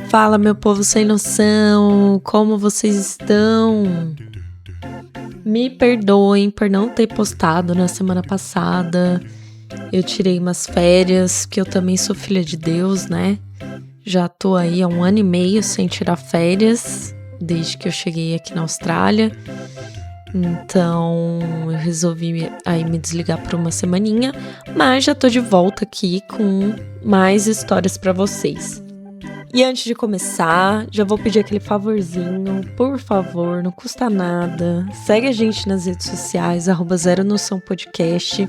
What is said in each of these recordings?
Fala, meu povo sem noção, como vocês estão? Me perdoem por não ter postado na semana passada. Eu tirei umas férias, que eu também sou filha de Deus, né? Já tô aí há 1 ano e meio sem tirar férias, desde que eu cheguei aqui na Austrália. Então, eu resolvi aí me desligar por uma semaninha, mas já tô de volta aqui com mais histórias pra vocês. E antes de começar, já vou pedir aquele favorzinho, por favor, não custa nada. Segue a gente nas redes sociais, @zeronoçãopodcast.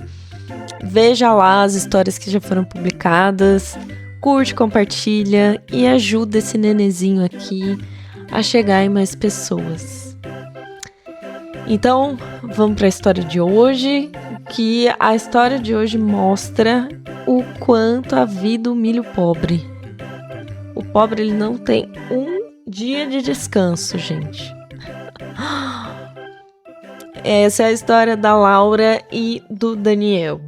Veja lá as histórias que já foram publicadas, curte, compartilha e ajuda esse nenezinho aqui a chegar em mais pessoas. Então, vamos para a história de hoje, que a história de hoje mostra o quanto a vida humilha o pobre. O pobre, ele não tem um dia de descanso, gente. Essa é a história da Laura e do Daniel.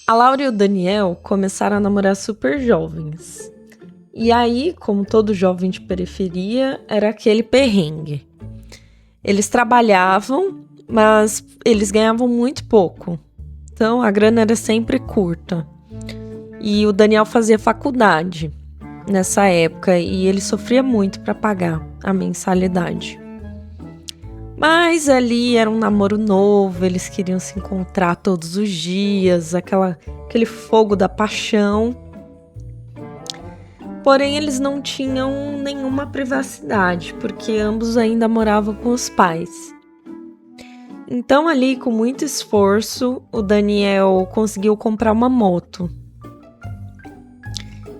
A Laura e o Daniel começaram a namorar super jovens. E aí, como todo jovem de periferia, era aquele perrengue. Eles trabalhavam, mas eles ganhavam muito pouco. Então, a grana era sempre curta. E o Daniel fazia faculdade nessa época e ele sofria muito para pagar a mensalidade. Mas ali era um namoro novo, eles queriam se encontrar todos os dias, aquele fogo da paixão. Porém, eles não tinham nenhuma privacidade, porque ambos ainda moravam com os pais. Então, ali, com muito esforço, o Daniel conseguiu comprar uma moto.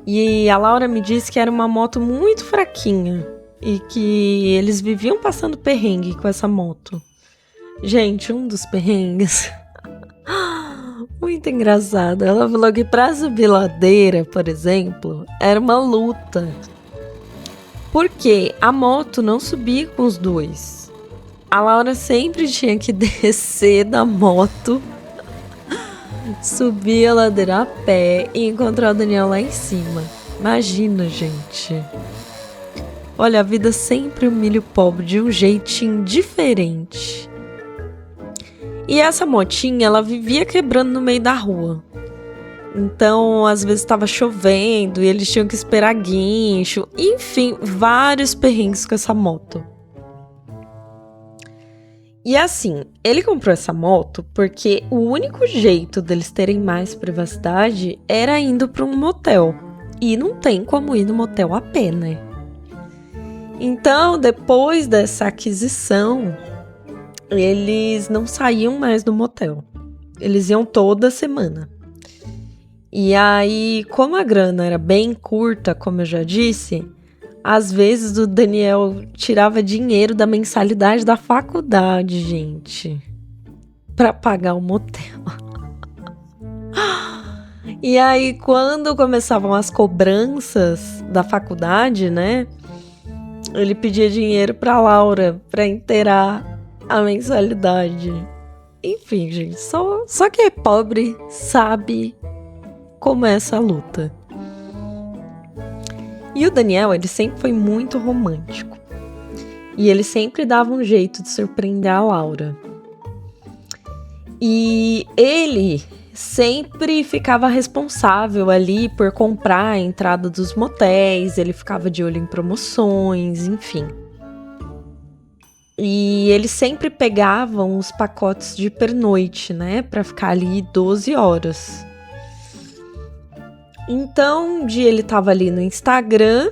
E a Laura me disse que era uma moto muito fraquinha e que eles viviam passando perrengue com essa moto. Gente, um dos perrengues muito engraçado. Ela falou que pra subir ladeira, por exemplo, era uma luta. Porque a moto não subia com os dois. A Laura sempre tinha que descer da moto, subir a ladeira a pé e encontrar o Daniel lá em cima. Imagina, gente. Olha, a vida sempre humilha o pobre de um jeitinho diferente. E essa motinha, ela vivia quebrando no meio da rua. Então, às vezes estava chovendo e eles tinham que esperar guincho. Enfim, vários perrengues com essa moto. E assim, ele comprou essa moto porque o único jeito deles terem mais privacidade era indo para um motel. E não tem como ir no motel a pé, né? Então, depois dessa aquisição, eles não saíam mais do motel. Eles iam toda semana. E aí, como a grana era bem curta, como eu já disse, às vezes o Daniel tirava dinheiro da mensalidade da faculdade, gente, para pagar o motel. E aí, quando começavam as cobranças da faculdade, né, ele pedia dinheiro para Laura para inteirar a mensalidade. Enfim, gente, só quem é pobre sabe como é essa luta. E o Daniel, ele sempre foi muito romântico. E ele sempre dava um jeito de surpreender a Laura. E ele sempre ficava responsável ali por comprar a entrada dos motéis, ele ficava de olho em promoções, enfim. E eles sempre pegavam os pacotes de pernoite, né, para ficar ali 12 horas. Então, um dia ele tava ali no Instagram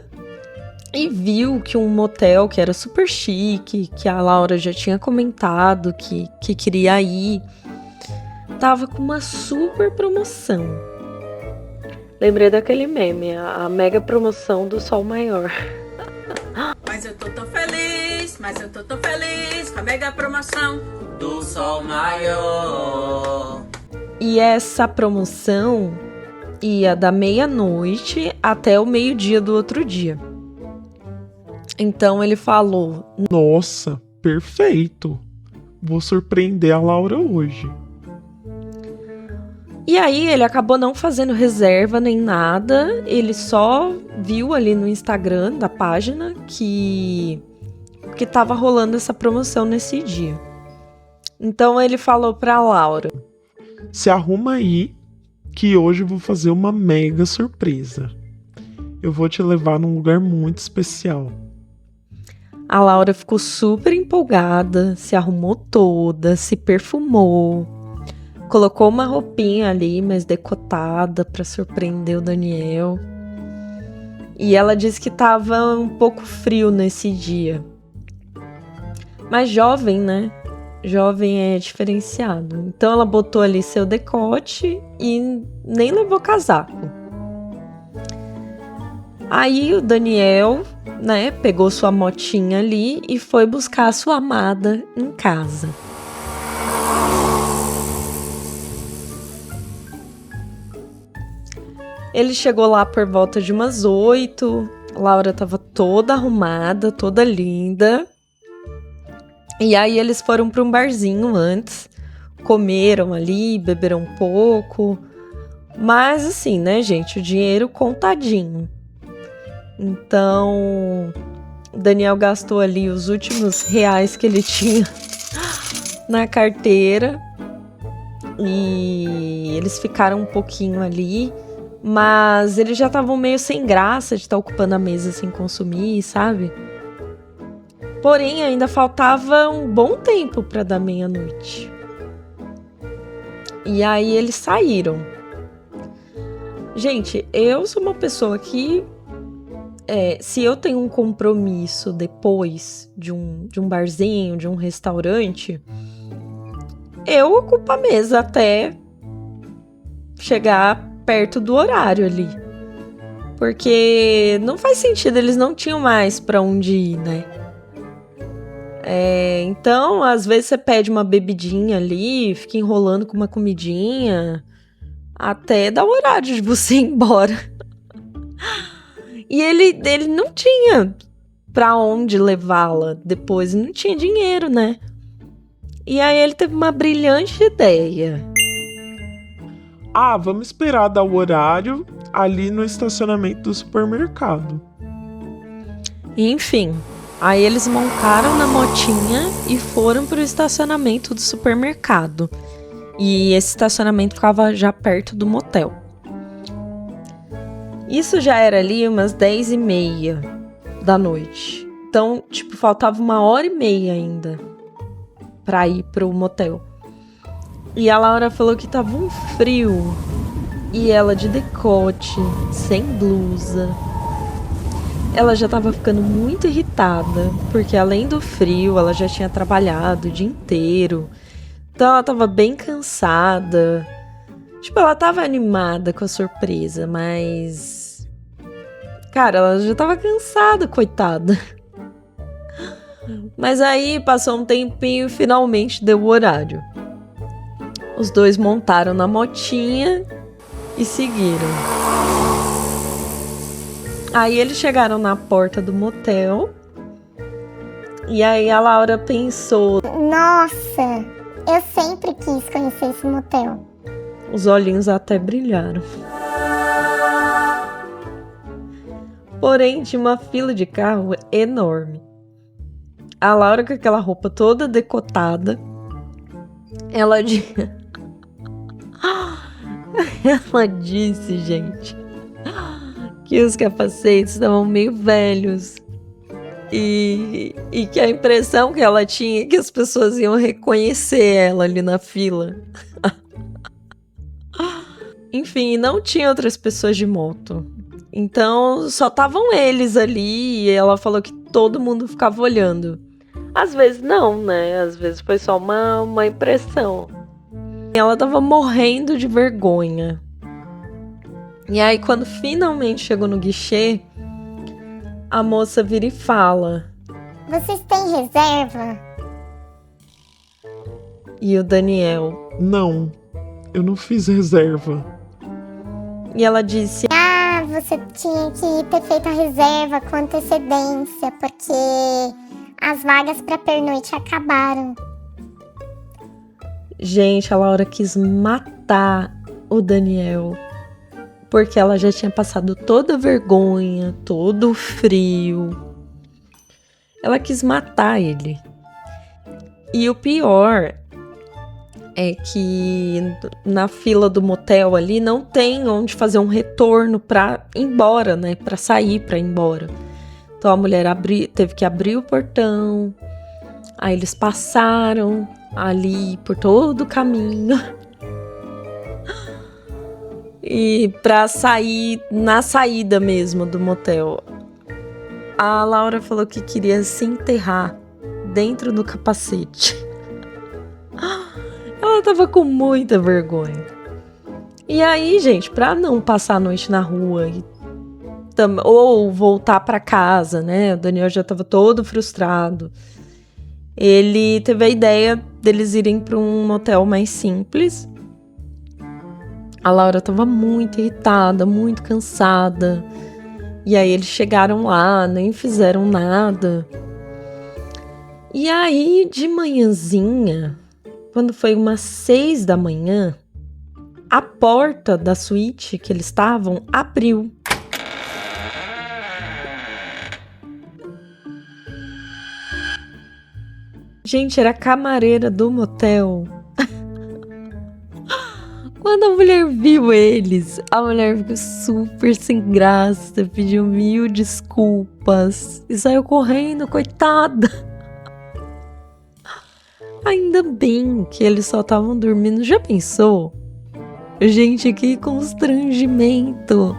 e viu que um motel que era super chique, que a Laura já tinha comentado que queria ir, tava com uma super promoção. Lembrei daquele meme, a mega promoção do Sol Maior. Mas eu tô tão feliz com a mega promoção do Sol Maior. E essa promoção ia da meia-noite até o meio-dia do outro dia. Então ele falou: Nossa, perfeito. Vou surpreender a Laura hoje. E aí ele acabou não fazendo reserva nem nada, ele só viu ali no Instagram da página que tava rolando essa promoção nesse dia. Então ele falou pra Laura: Se arruma aí que hoje eu vou fazer uma mega surpresa. Eu vou te levar num lugar muito especial. A Laura ficou super empolgada, se arrumou toda, se perfumou, colocou uma roupinha ali mais decotada pra surpreender o Daniel. E ela disse que tava um pouco frio nesse dia. Mas jovem, né? Jovem é diferenciado. Então ela botou ali seu decote e nem levou casaco. Aí o Daniel, né, pegou sua motinha ali e foi buscar a sua amada em casa. Ele chegou lá por volta de umas 8. Laura tava toda arrumada, toda linda. E aí eles foram para um barzinho antes, comeram ali, beberam um pouco. Mas assim, né, gente, o dinheiro contadinho. Então, o Daniel gastou ali os últimos reais que ele tinha na carteira. E eles ficaram um pouquinho ali, mas eles já estavam meio sem graça de estar ocupando a mesa sem consumir, sabe? Porém, ainda faltava um bom tempo para dar meia-noite. E aí eles saíram. Gente, eu sou uma pessoa que se eu tenho um compromisso depois de um barzinho, de um restaurante, eu ocupo a mesa até chegar perto do horário ali. Porque não faz sentido, eles não tinham mais pra onde ir, né? Então, às vezes você pede uma bebidinha ali, fica enrolando com uma comidinha, até dar o horário de você ir embora. E ele não tinha pra onde levá-la depois, não tinha dinheiro, né? E aí ele teve uma brilhante ideia. Ah, vamos esperar dar o horário ali no estacionamento do supermercado. Enfim, aí eles montaram na motinha e foram pro estacionamento do supermercado. E esse estacionamento ficava já perto do motel. Isso já era ali umas 10h30 da noite. Então, faltava 1h30 ainda pra ir pro motel. E a Laura falou que tava um frio. E ela de decote, sem blusa. Ela já tava ficando muito irritada, porque além do frio, ela já tinha trabalhado o dia inteiro. Então ela tava bem cansada. Ela tava animada com a surpresa, mas... Cara, ela já tava cansada, coitada. Mas aí passou um tempinho e finalmente deu o horário. Os dois montaram na motinha e seguiram. Aí eles chegaram na porta do motel. E aí a Laura pensou: Nossa, eu sempre quis conhecer esse motel. Os olhinhos até brilharam. Porém, tinha uma fila de carro enorme. A Laura, com aquela roupa toda decotada, ela disse, gente, que os capacetes estavam meio velhos. E que a impressão que ela tinha é que as pessoas iam reconhecer ela ali na fila. Enfim, não tinha outras pessoas de moto. Então, só estavam eles ali e ela falou que todo mundo ficava olhando. Às vezes não, né? Às vezes foi só uma impressão. Ela tava morrendo de vergonha. E aí, quando finalmente chegou no guichê, a moça vira e fala: Vocês têm reserva? E o Daniel: Não, Eu não fiz reserva. E ela disse: Você tinha que ter feito a reserva com antecedência, porque as vagas pra pernoite acabaram. gente, a Laura quis matar o Daniel, porque ela já tinha passado toda a vergonha, todo o frio. Ela quis matar ele. E o pior é que na fila do motel ali não tem onde fazer um retorno pra ir embora, né? Pra sair, pra ir embora. Então a mulher teve que abrir o portão. Aí eles passaram ali por todo o caminho. E pra sair na saída mesmo do motel. A Laura falou que queria se enterrar dentro do capacete. Ela tava com muita vergonha. E aí, gente, pra não passar a noite na rua ou voltar pra casa, né? O Daniel já tava todo frustrado. Ele teve a ideia deles irem pra um motel mais simples. A Laura tava muito irritada, muito cansada. E aí eles chegaram lá, nem fizeram nada. E aí, de manhãzinha, quando foi umas 6 da manhã, a porta da suíte que eles estavam abriu. Gente, era a camareira do motel. Quando a mulher viu eles, a mulher ficou super sem graça, pediu 1000 desculpas e saiu correndo, coitada. Ainda bem que eles só estavam dormindo. Já pensou? Gente, que constrangimento.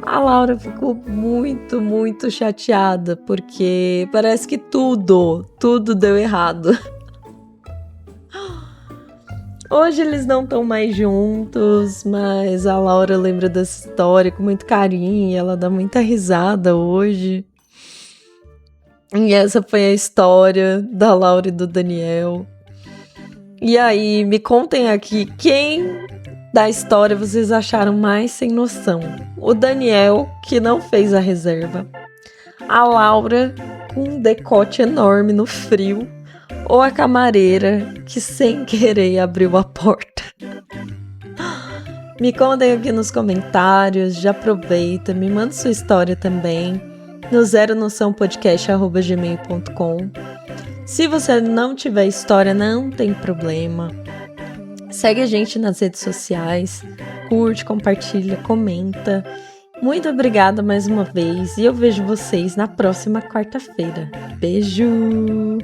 A Laura ficou muito, muito chateada, porque parece que tudo deu errado. Hoje eles não estão mais juntos, mas a Laura lembra dessa história com muito carinho e ela dá muita risada hoje. E essa foi a história da Laura e do Daniel. E aí, me contem aqui quem da história vocês acharam mais sem noção. O Daniel, que não fez a reserva. A Laura, com um decote enorme no frio. Ou a camareira, que sem querer abriu a porta. Me contem aqui nos comentários, já aproveita, me manda sua história também no zeronoçãopodcast@gmail.com. Se você não tiver história, não tem problema. Segue a gente nas redes sociais, curte, compartilha, comenta. Muito obrigada mais uma vez e eu vejo vocês na próxima quarta-feira. Beijo!